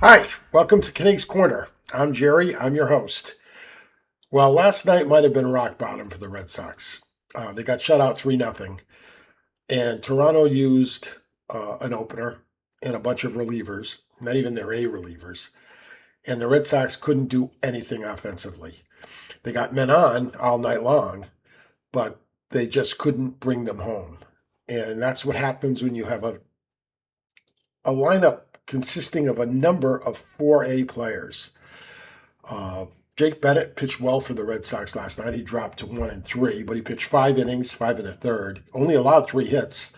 Hi, welcome to Kinig's Corner. I'm Jerry, I'm your host. Well, last night might have been rock bottom for the Red Sox. They got shut out 3-0, and Toronto used an opener and a bunch of relievers, not even their A relievers, and the Red Sox couldn't do anything offensively. They got men on all night long, but they just couldn't bring them home. And that's what happens when you have a lineup consisting of a number of 4A players. Uh, Jake Bennett pitched well for the Red Sox last night. He dropped to 1-3, but he pitched 5 innings, 5 1/3. Only allowed 3 hits,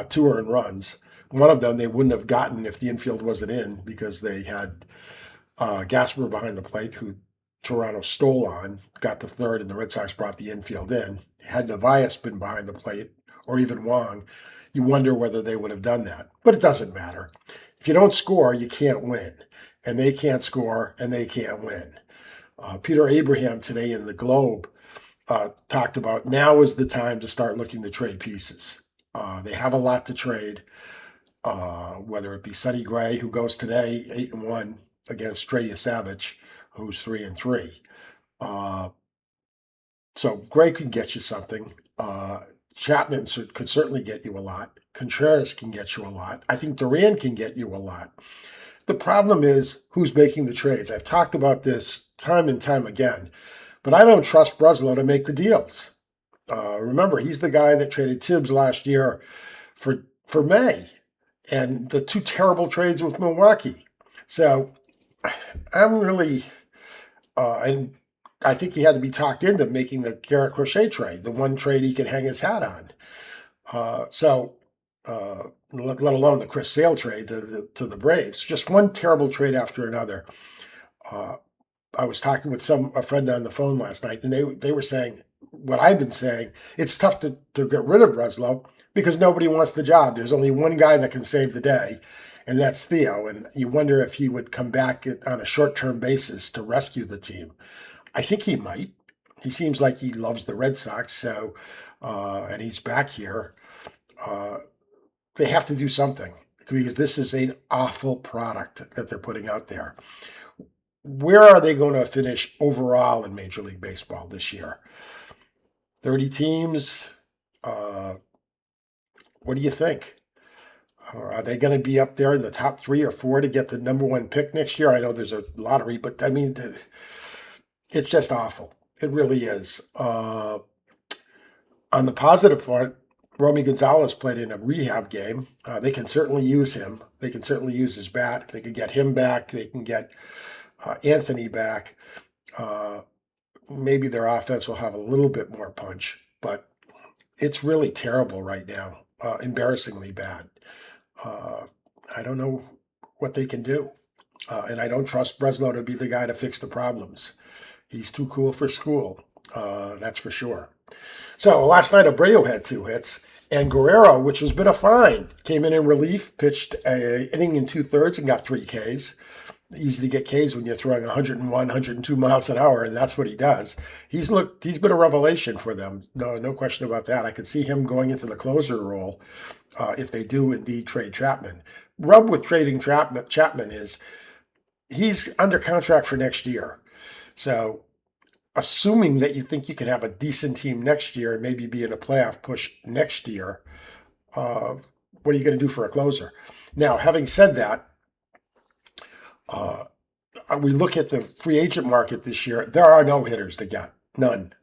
2 earned runs. One of them they wouldn't have gotten if the infield wasn't in because they had Gasper behind the plate, who Toronto stole on, got the third, and the Red Sox brought the infield in. Had Nevias been behind the plate, or even Wong, you wonder whether they would have done that. But it doesn't matter. If you don't score, you can't win. And they can't score, and they can't win. Peter Abraham today in the Globe talked about now is the time to start looking to trade pieces. They have a lot to trade, whether it be Sonny Gray, who goes today 8-1 against Trey Yesavich, who's 3-3. So Gray could get you something. Chapman could certainly get you a lot. Contreras can get you a lot. I think Duran can get you a lot. The problem is who's making the trades. I've talked about this time and time again, but I don't trust Breslow to make the deals. Remember, he's the guy that traded Tibbs last year for May, and the two terrible trades with Milwaukee. So I'm really, and I think he had to be talked into making the Garrett Crochet trade, the one trade he could hang his hat on. Let alone the Chris Sale trade to the Braves. Just one terrible trade after another. I was talking with a friend on the phone last night, and they were saying what I've been saying. It's tough to get rid of Breslow because nobody wants the job. There's only one guy that can save the day, and that's Theo. And you wonder if he would come back on a short-term basis to rescue the team. I think he might. He seems like he loves the Red Sox, so and he's back here. They have to do something because this is an awful product that they're putting out there. Where are they going to finish overall in Major League Baseball this year? 30 teams. What do you think? Are they going to be up there in the top 3 or 4 to get the number 1 pick next year? I know there's a lottery, but I mean, it's just awful. It really is. On the positive front, Romy Gonzalez played in a rehab game. They can certainly use him. They can certainly use his bat. If they can get him back, they can get Anthony back. Maybe their offense will have a little bit more punch, but it's really terrible right now. Embarrassingly bad. I don't know what they can do. And I don't trust Breslow to be the guy to fix the problems. He's too cool for school. That's for sure. So last night, Abreu had 2 hits, and Guerrero, which has been a find, came in relief, pitched an inning and 2/3 and got 3 Ks. Easy to get Ks when you're throwing 101, 102 miles an hour, and that's what he does. He's been a revelation for them. No question about that. I could see him going into the closer role if they do indeed trade Chapman. Rub with trading Chapman is he's under contract for next year. So assuming that you think you can have a decent team next year and maybe be in a playoff push next year, what are you going to do for a closer? Now, having said that, we look at the free agent market this year, there are no hitters to get, none.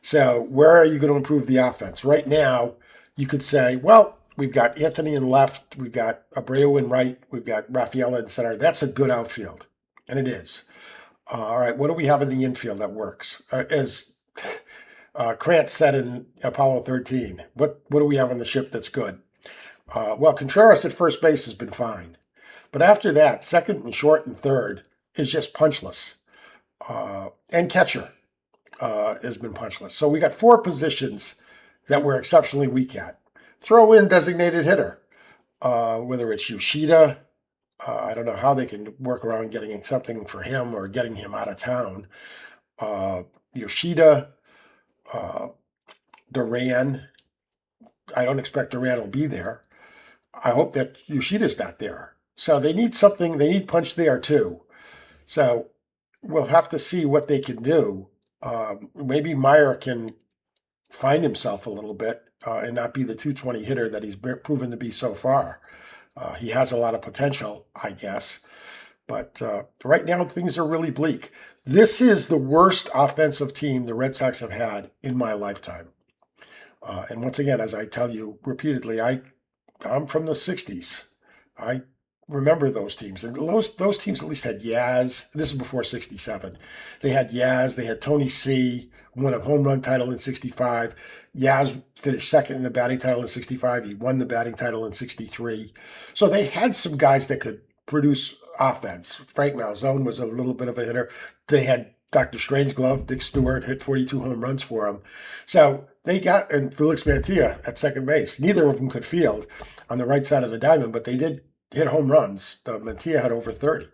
So where are you going to improve the offense? Right now, you could say, well, we've got Anthony in left, we've got Abreu in right, we've got Rafaela in center. That's a good outfield, and it is. All right, what do we have in the infield that works? As Krantz said in Apollo 13, what do we have on the ship that's good? Well, Contreras at first base has been fine. But after that, second and short and third is just punchless. And catcher has been punchless. So we got 4 positions that we're exceptionally weak at. Throw in designated hitter, whether it's Yoshida. I don't know how they can work around getting something for him or getting him out of town. Yoshida, Duran. I don't expect Duran will be there. I hope that Yoshida's not there. So they need something, they need punch there too. So we'll have to see what they can do. Maybe Meyer can find himself a little bit and not be the 220 hitter that he's proven to be so far. He has a lot of potential, I guess. But right now, things are really bleak. This is the worst offensive team the Red Sox have had in my lifetime. And once again, as I tell you repeatedly, I'm from the 60s. I remember those teams. And those teams at least had Yaz. This is before 67. They had Yaz. They had Tony C., won a home run title in 65. Yaz finished second in the batting title in 65. He won the batting title in 63. So they had some guys that could produce offense. Frank Malzone was a little bit of a hitter. They had Dr. Strangeglove, Dick Stewart, hit 42 home runs for him. So they got, and Felix Mantilla at second base. Neither of them could field on the right side of the diamond, but they did hit home runs. Mantilla had over 30.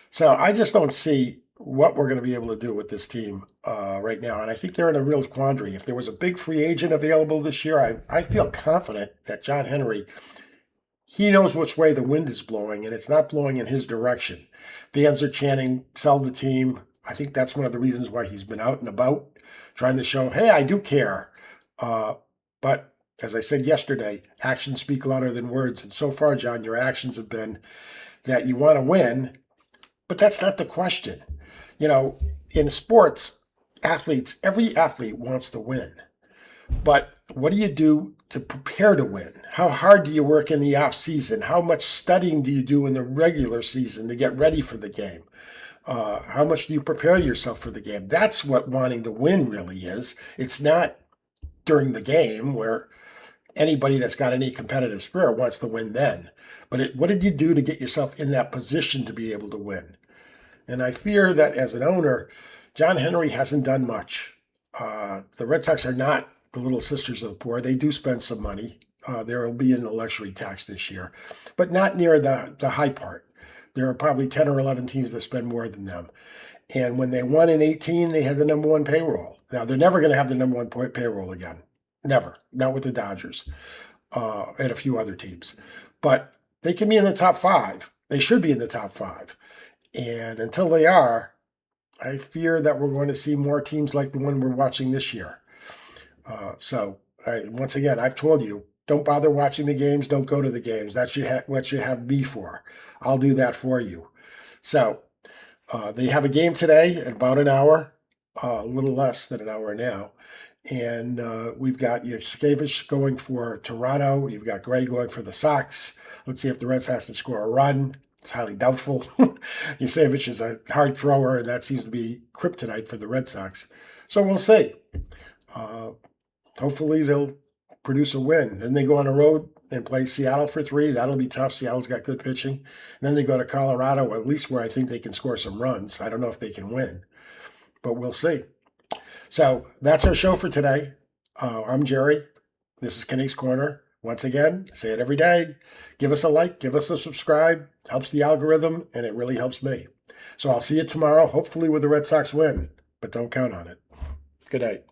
So I just don't see what we're going to be able to do with this team right now. And I think they're in a real quandary. If there was a big free agent available this year, I feel confident that John Henry, he knows which way the wind is blowing, and it's not blowing in his direction. Fans are chanting, sell the team. I think that's one of the reasons why he's been out and about, trying to show, hey, I do care. But as I said yesterday, actions speak louder than words. And so far, John, your actions have been that you want to win, but that's not the question. You know, in sports, every athlete wants to win. But what do you do to prepare to win? How hard do you work in the off season? How much studying do you do in the regular season to get ready for the game? How much do you prepare yourself for the game? That's what wanting to win really is. It's not during the game where anybody that's got any competitive spirit wants to win then. But what did you do to get yourself in that position to be able to win? And I fear that as an owner, John Henry hasn't done much. The Red Sox are not the little sisters of the poor. They do spend some money. There will be in the luxury tax this year, but not near the high part. There are probably 10 or 11 teams that spend more than them. And when they won in 18, they had the number one payroll. Now, they're never going to have the number one payroll again. Never. Not with the Dodgers and a few other teams. But they can be in the top five. They should be in the top five. And until they are, I fear that we're going to see more teams like the one we're watching this year. Once again, I've told you, don't bother watching the games. Don't go to the games. That's what you have me for. I'll do that for you. So they have a game today at about an hour, a little less than an hour now. And we've got Yuskevich going for Toronto. You've got Gray going for the Sox. Let's see if the Red Sox can score a run. It's highly doubtful. Yuskevich is a hard thrower, and that seems to be kryptonite for the Red Sox. So we'll see. Hopefully they'll produce a win. Then they go on the road and play Seattle for 3. That'll be tough. Seattle's got good pitching. And then they go to Colorado, at least where I think they can score some runs. I don't know if they can win, but we'll see. So that's our show for today. I'm Jerry. This is Kinnick's Corner. Once again, say it every day. Give us a like, give us a subscribe. Helps the algorithm, and it really helps me. So I'll see you tomorrow, hopefully with the Red Sox win, but don't count on it. Good night.